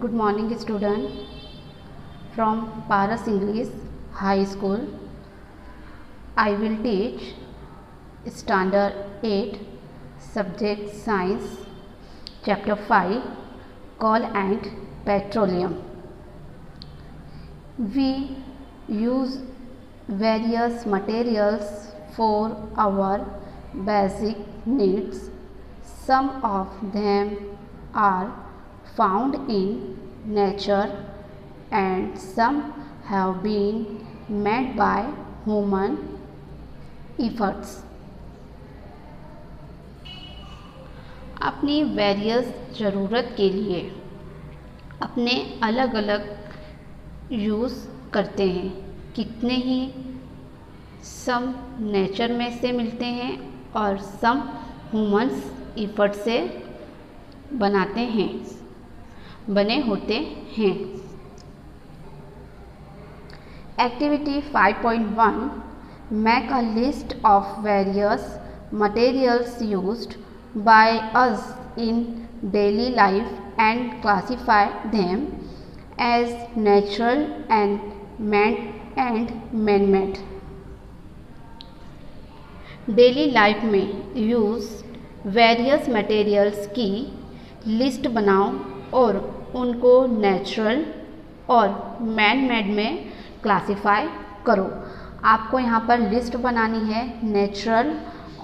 Good morning, student. From Paras English High School, I will teach Standard 8, Subject Science, Chapter 5, Coal and Petroleum. We use various materials for our basic needs. Some of them are found in nature and some have been made by human efforts. अपनी various ज़रूरत के लिए अपने अलग अलग use करते हैं। कितने ही सम नेचर में से मिलते हैं और सम ह्यूमन्स एफर्ट से बने होते हैं। Activity 5.1 make a list of various materials used by us in daily life and classify them as natural and man-made. Daily life में यूज वेरियस मटेरियल्स की लिस्ट बनाओ और उनको नेचुरल और मैन-मेड में क्लासिफाई करो। आपको यहाँ पर लिस्ट बनानी है नेचुरल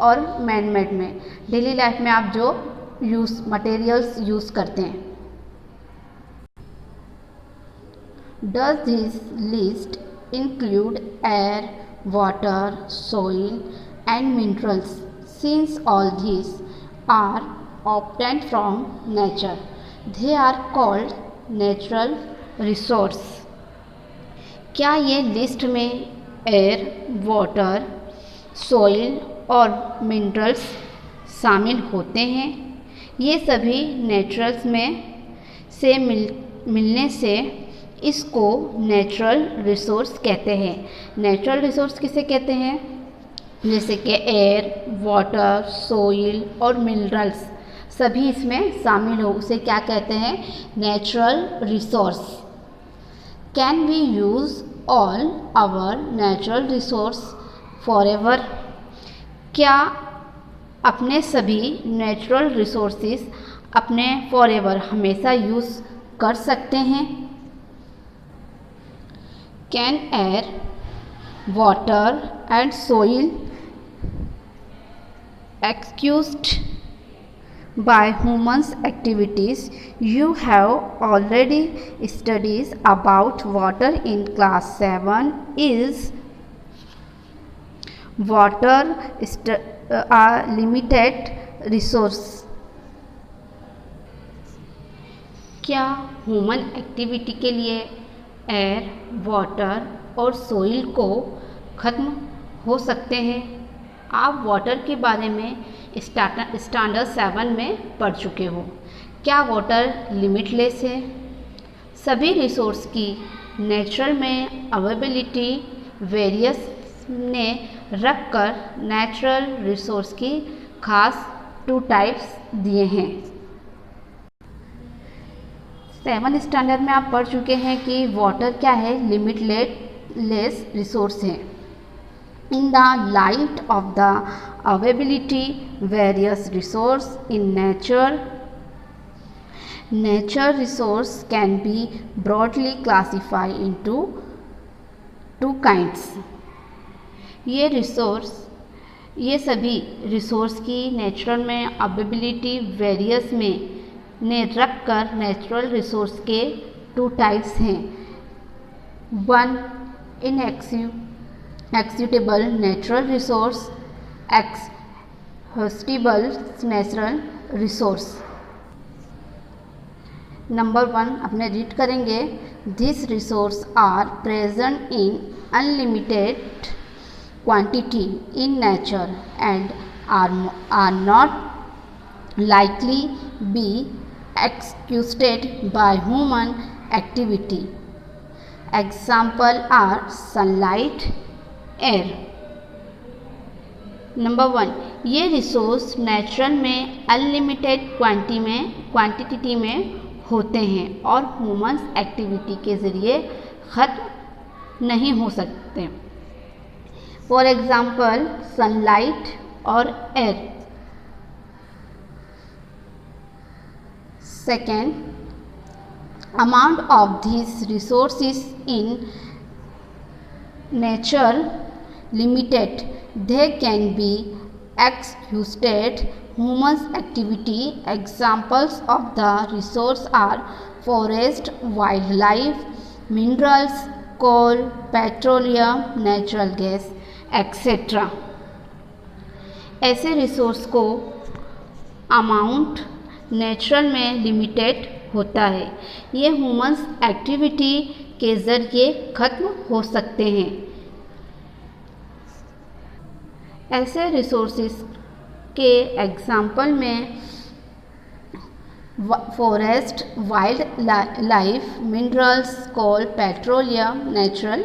और मैन-मेड में। डेली लाइफ में आप जो मटेरियल्स यूज़ करते हैं। Does this list include air, water, soil and minerals? Since all these are obtained from nature, they are called natural resource. क्या ये लिस्ट में एयर, वाटर, सॉइल और मिनरल्स शामिल होते हैं? ये सभी नेचुरल्स में से मिलने से इसको नेचुरल रिसोर्स कहते हैं। नेचुरल रिसोर्स किसे कहते हैं? जैसे कि एयर, वाटर, सॉइल और मिनरल्स सभी इसमें शामिल हो, उसे क्या कहते हैं? Natural resource. Can we use all our natural resource forever? क्या अपने सभी नेचुरल रिसोर्सेज अपने फॉरएवर हमेशा यूज़ कर सकते हैं? Can air, water and soil excused by humans activities? You have already studied about water in class 7. Is water a limited resource? क्या human activity के लिए एयर, वाटर और सोइल को ख़त्म हो सकते हैं? आप वाटर के बारे में स्टैंडर्ड 7 में पढ़ चुके हो। क्या वाटर लिमिटलेस है? सभी रिसोर्स की नेचुरल में अवेलेबिलिटी वेरियस ने रखकर नेचुरल रिसोर्स की खास 2 टाइप्स दिए हैं। 7 स्टैंडर्ड में आप पढ़ चुके हैं कि वाटर क्या है? लिमिटलेस रिसोर्स है। In the light of the availability various resource in nature resource can be broadly classified into 2 kinds. ये सभी रिसोर्स की नेचुरल में अवेलेबिलिटी वेरियस में ने रख कर नेचुरल रिसोर्स के 2 टाइप्स हैं। 1 accessible natural resource, exhaustible natural resource. Number 1 अपने रीड करेंगे। This resource are present in unlimited quantity in nature and are not likely be exhausted by human activity. Example are sunlight, air. Number 1 ये resource natural में unlimited quantity में होते हैं और humans activity के ज़रिए ख़त्म नहीं हो सकते। फॉर एग्ज़ाम्पल सनलाइट और air. Second, amount of these resources in nature limited. They can be exhausted. Human activity. Examples of the resource are forest, wildlife, minerals, coal, petroleum, natural gas, etc. ऐसे resource को amount natural में limited होता है। ये humans activity के ज़रिए ख़त्म हो सकते हैं। ऐसे रिसोर्सेज के एग्जाम्पल में forest, wildlife, minerals, coal, petroleum, natural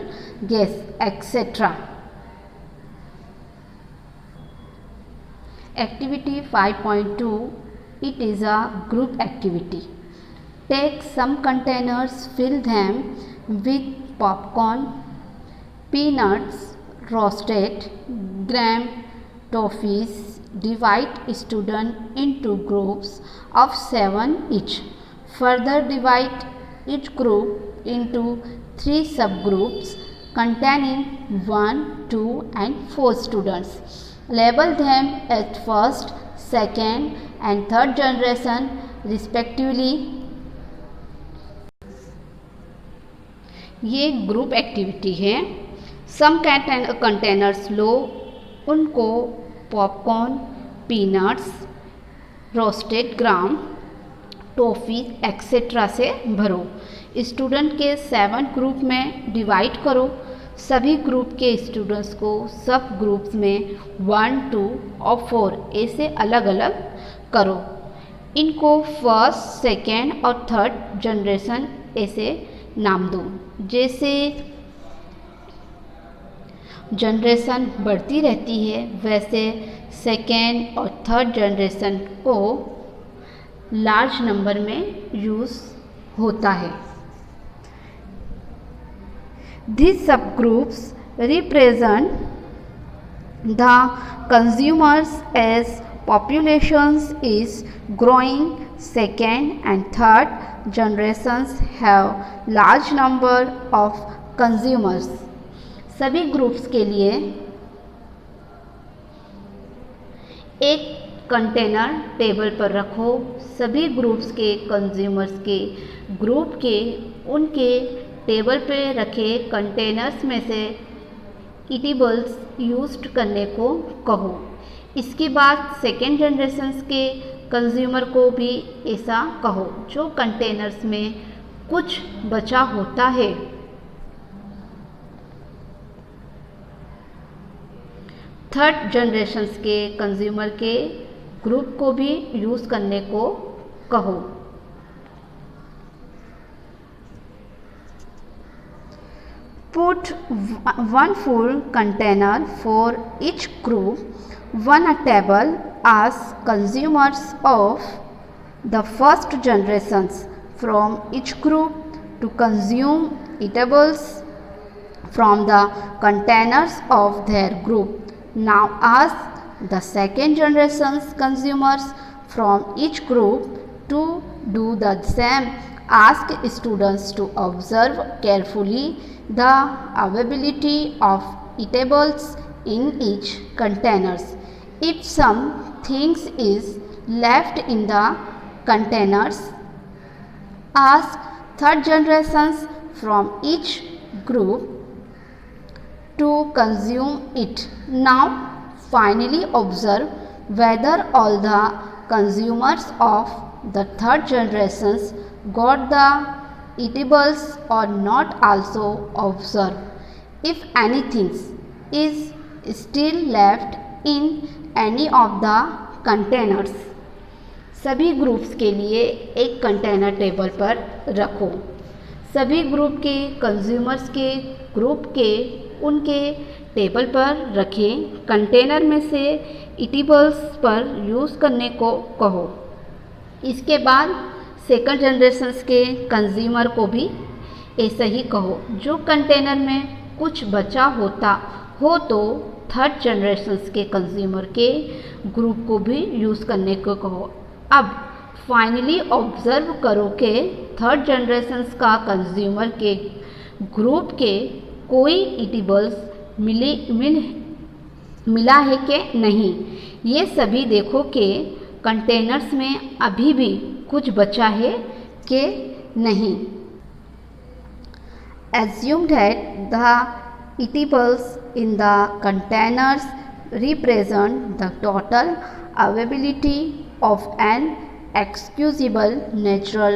gas, etcetera. Activity 5.2, it is a group activity. Take some containers, fill them with popcorn, peanuts, roasted graham, toffees. Divide students into groups of 7 each. Further divide each group into 3 subgroups containing 1, 2 and 4 students. Label them as first, second and third generation respectively. ये group activity है। सम containers लो, उनको popcorn, peanuts, roasted ग्राम, toffee etcetera से भरो। Student के 7 group में divide करो। सभी group के स्टूडेंट्स को सब ग्रुप्स में 1, 2 और 4 ऐसे अलग अलग करो। इनको फर्स्ट, सेकेंड और थर्ड जनरेशन ऐसे नाम दो। जैसे जनरेशन बढ़ती रहती है वैसे सेकेंड और थर्ड जनरेशन को लार्ज नंबर में यूज़ होता है। These subgroups represent the consumers as populations is growing. Second and third generations have large number of consumers. सभी ग्रुप्स के लिए एक कंटेनर टेबल पर रखो। सभी ग्रुप्स के कंज्यूमर्स के ग्रुप के उनके टेबल पे रखे कंटेनर्स में से ईटेबल्स यूज्ड करने को कहो। इसके बाद सेकेंड जनरेशन्स के कंज्यूमर को भी ऐसा कहो। जो कंटेनर्स में कुछ बचा होता है थर्ड जनरेशन्स के कंज्यूमर के ग्रुप को भी यूज़ करने को कहो। Put 1 full container for each group, 1 a table as consumers of the first generations from each group to consume eatables from the containers of their group. Now ask the second generation's consumers from each group to do the same. Ask students to observe carefully the availability of eatables in each containers. If some things is left in the containers, ask third generations from each group to consume it. Now finally observe whether all the consumers of the third generations got the eatables or not. Also observe if anything is still left in any of the containers. सभी groups के लिए एक container table पर रखो। सभी group के consumers के group के उनके टेबल पर रखें। कंटेनर में से ईटेबल्स पर यूज़ करने को कहो। इसके बाद सेकंड जनरेशन्स के कंज्यूमर को भी ऐसा ही कहो। जो कंटेनर में कुछ बचा होता हो तो थर्ड जनरेशन्स के कंज्यूमर के ग्रुप को भी यूज़ करने को कहो। अब फाइनली ऑब्जर्व करो कि थर्ड जनरेशन्स का कंज्यूमर के ग्रुप के कोई ईटेबल्स मिला है कि नहीं। ये सभी देखो कि कंटेनर्स में अभी भी कुछ बचा है कि नहीं। Assume that the eatables in the containers represent the total availability of an excusable natural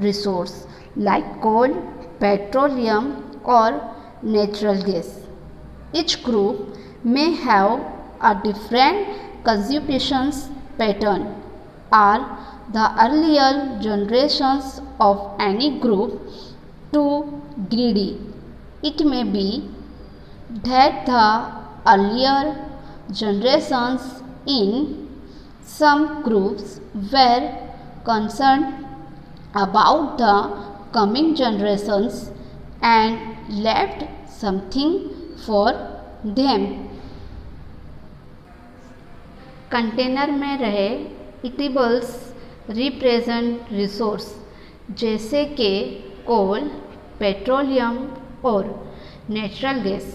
resource like coal, petroleum or natural gas. Each group may have a different consumption pattern. Are the earlier generations of any group too greedy? It may be that the earlier generations in some groups were concerned about the coming generations and left something for them. Container में रहे eatables represent resource जैसे कि कोल, petroleum और natural gas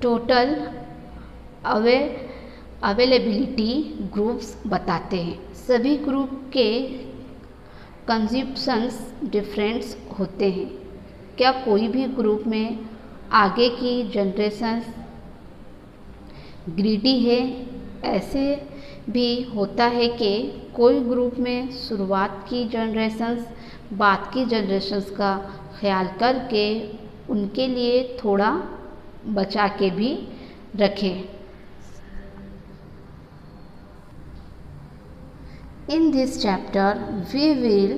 total availability groups बताते हैं। सभी group के consumptions डिफरेंट्स होते हैं। क्या कोई भी ग्रुप में आगे की जनरेशन्स ग्रीडी है? ऐसे भी होता है कि कोई ग्रुप में शुरुआत की जनरेशन्स बाद की जनरेशन्स का ख्याल करके उनके लिए थोड़ा बचा के भी रखें। In this chapter we will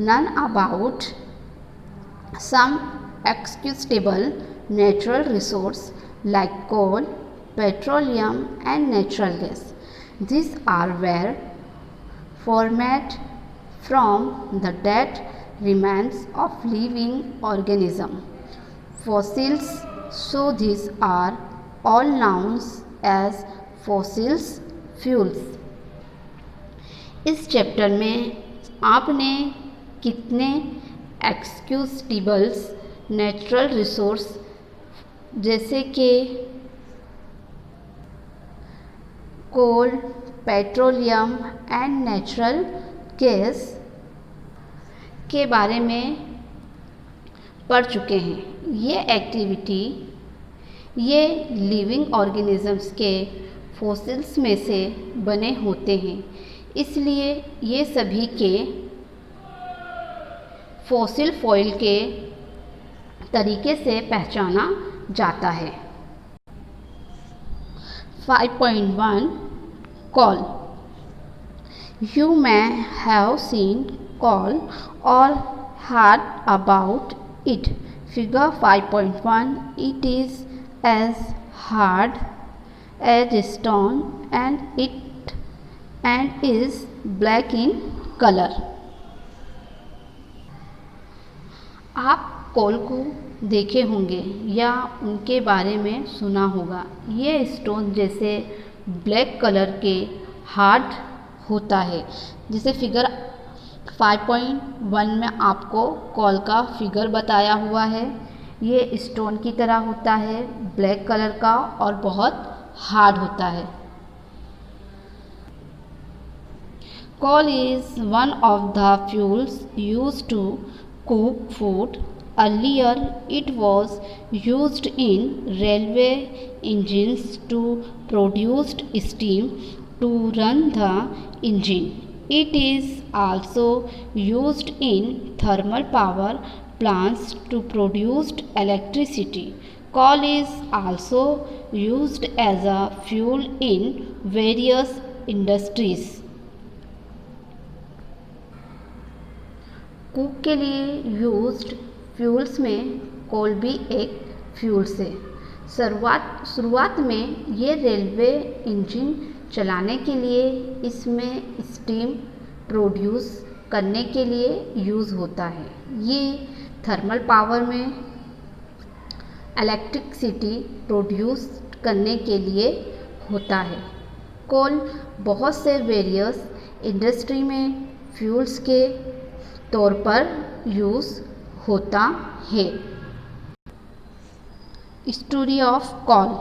learn about some excusable natural resources like coal, petroleum and natural gas. These are were formed from the dead remains of living organism, fossils. So these are all known as fossils fuels. इस chapter में आपने कितने एक्सक्यूजेबल्स natural resource जैसे कि कोल, petroleum and natural gas के बारे में पढ़ चुके हैं। ये एक्टिविटी ये लिविंग ऑर्गेनिजम्स के फॉसिल्स में से बने होते हैं, इसलिए ये सभी के फॉसिल फॉइल के तरीके से पहचाना जाता है। 5.1 Coal. You may have seen coal or heard about it. Figure 5.1. It is as hard as stone and is black in color. आप कोल को देखे होंगे या उनके बारे में सुना होगा। ये स्टोन जैसे ब्लैक कलर के हार्ड होता है। जैसे फिगर 5.1 में आपको कोल का फिगर बताया हुआ है। ये स्टोन की तरह होता है, ब्लैक कलर का और बहुत हार्ड होता है। Coal is one of the fuels used to cook food. Earlier, it was used in railway engines to produce steam to run the engine. It is also used in thermal power plants to produce electricity. Coal is also used as a fuel in various industries. Cook के लिए used fuels में कोल भी एक fuels है। शुरुआत में ये railway engine चलाने के लिए इसमें स्टीम प्रोड्यूस करने के लिए यूज़ होता है। ये थर्मल पावर में इलेक्ट्रिसिटी प्रोड्यूस करने के लिए होता है। कोल बहुत से वेरियस इंडस्ट्री में फ्यूल्स के तौर पर यूज़ होता है। Story of call.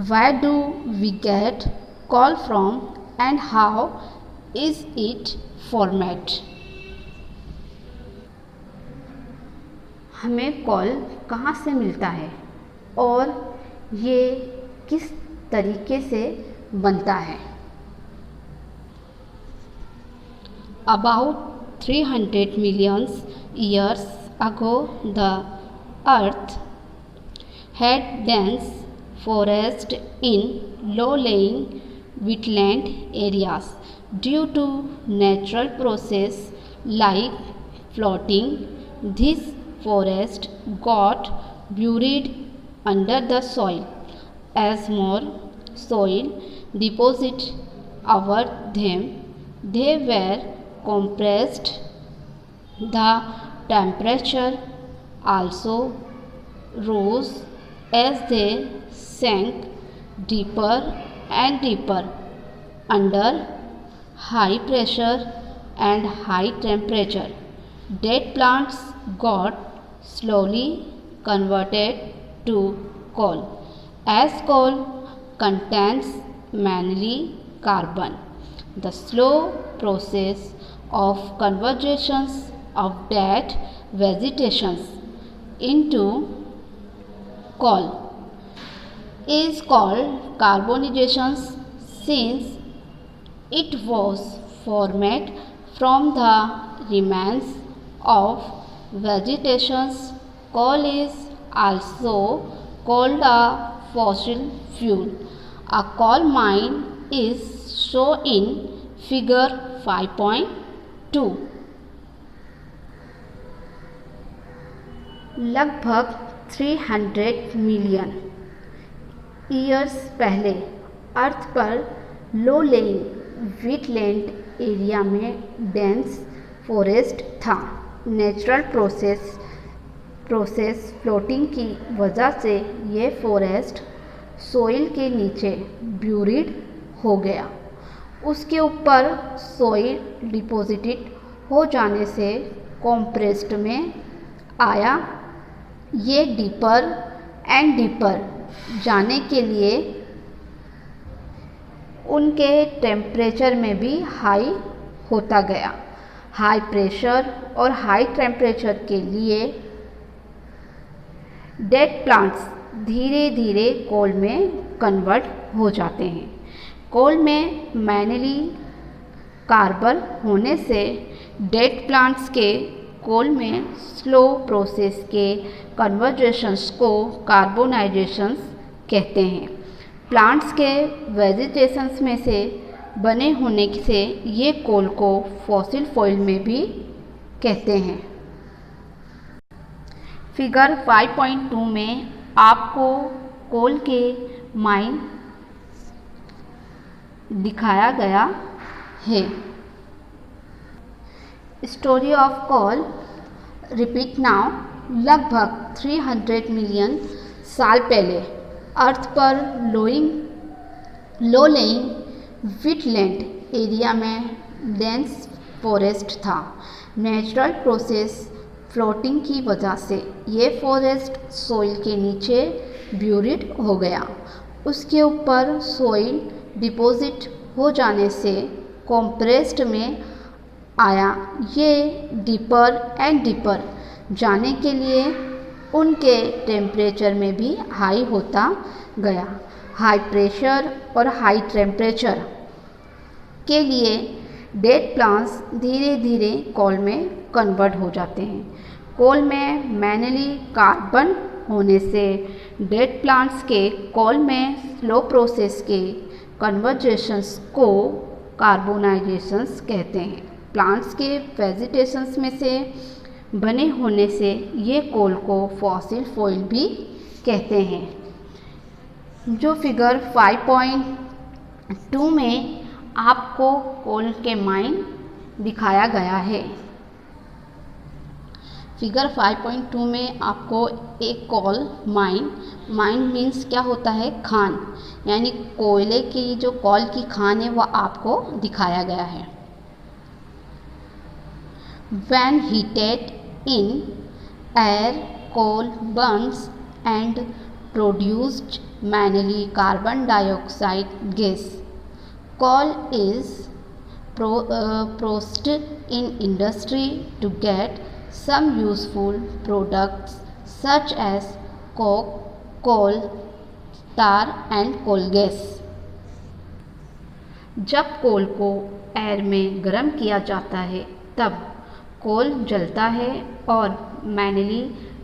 Where do we get coal from and how is it formed? हमें कॉल कहाँ से मिलता है और ये किस तरीके से बनता है? About 300 million years ago, the Earth had dense forest in low-lying wetland areas. Due to natural process like floating, this forest got buried under the soil. As more soil deposit over them, they were compressed. The temperature also rose as they sank deeper and deeper under high pressure and high temperature. Dead plants got slowly converted to coal. As coal contains mainly carbon, the slow process of conversions of dead vegetations into coal is called carbonization, since it was formed from the remains of vegetation. Coal is also called a fossil fuel. A coal mine is shown in figure 5.2. लगभग 300 million years पहले earth पर low lying wetland area में dense forest था। Natural process floating की वजह से ये forest soil के नीचे ब्यूरिड हो गया। उसके ऊपर सोइल डिपॉजिटेड हो जाने से कॉम्प्रेस्ड में आया। ये डीपर एंड डीपर जाने के लिए उनके टेम्परेचर में भी हाई होता गया। हाई प्रेशर और हाई टेम्परेचर के लिए डेड प्लांट्स धीरे धीरे कोल में कन्वर्ट हो जाते हैं। कोल में मैनली कार्बन होने से डेड प्लांट्स के कोल में स्लो प्रोसेस के कन्वर्जेशंस को कार्बोनाइजेशंस कहते हैं। प्लांट्स के वेजिटेशंस में से बने होने से ये कोल को फॉसिल फ्यूल में भी कहते हैं। फिगर 5.2 में आपको कोल के माइन दिखाया गया है। Story of coal repeat now. लगभग 300 मिलियन साल पहले अर्थ पर लो लेइंग वेटलैंड एरिया में डेंस फॉरेस्ट था। नेचुरल प्रोसेस फ्लोटिंग की वजह से ये फॉरेस्ट सोइल के नीचे ब्यूरिड हो गया। उसके ऊपर सोइल डिपॉजिट हो जाने से कॉम्प्रेस्ड में आया। ये डीपर एंड डीपर जाने के लिए उनके टेम्परेचर में भी हाई होता गया। हाई प्रेशर और हाई टेम्परेचर के लिए डेड प्लांट्स धीरे धीरे कोल में कन्वर्ट हो जाते हैं। कोल में मैनली कार्बन होने से डेड प्लांट्स के कोल में स्लो प्रोसेस के कन्वर्जेशंस को कार्बोनाइजेशंस कहते हैं। प्लांट्स के वेजिटेशंस में से बने होने से ये कोल को फॉसिल फ्यूल भी कहते हैं। जो फिगर 2 में आपको कोल के माइन दिखाया गया है। फिगर 5.2 में आपको एक कोल माइन मीन्स क्या होता है, खान, यानी कोयले की जो कोल की खान है वह आपको दिखाया गया है। When heated in air, coal burns and produced mainly carbon dioxide gas. Coal is processed in industry to get some useful products such as coke, coal, tar and coal gas. जब कोल को एयर में गर्म किया जाता है तब कोल जलता है और mainly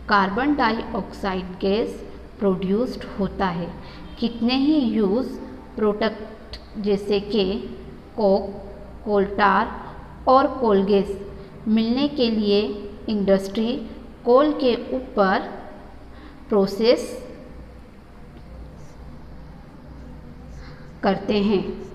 carbon dioxide gas produced होता है। कितने ही यूज़ प्रोडक्ट जैसे कि कोक, कोल टार और कोल गैस मिलने के लिए इंडस्ट्री कोल के ऊपर प्रोसेस करते हैं।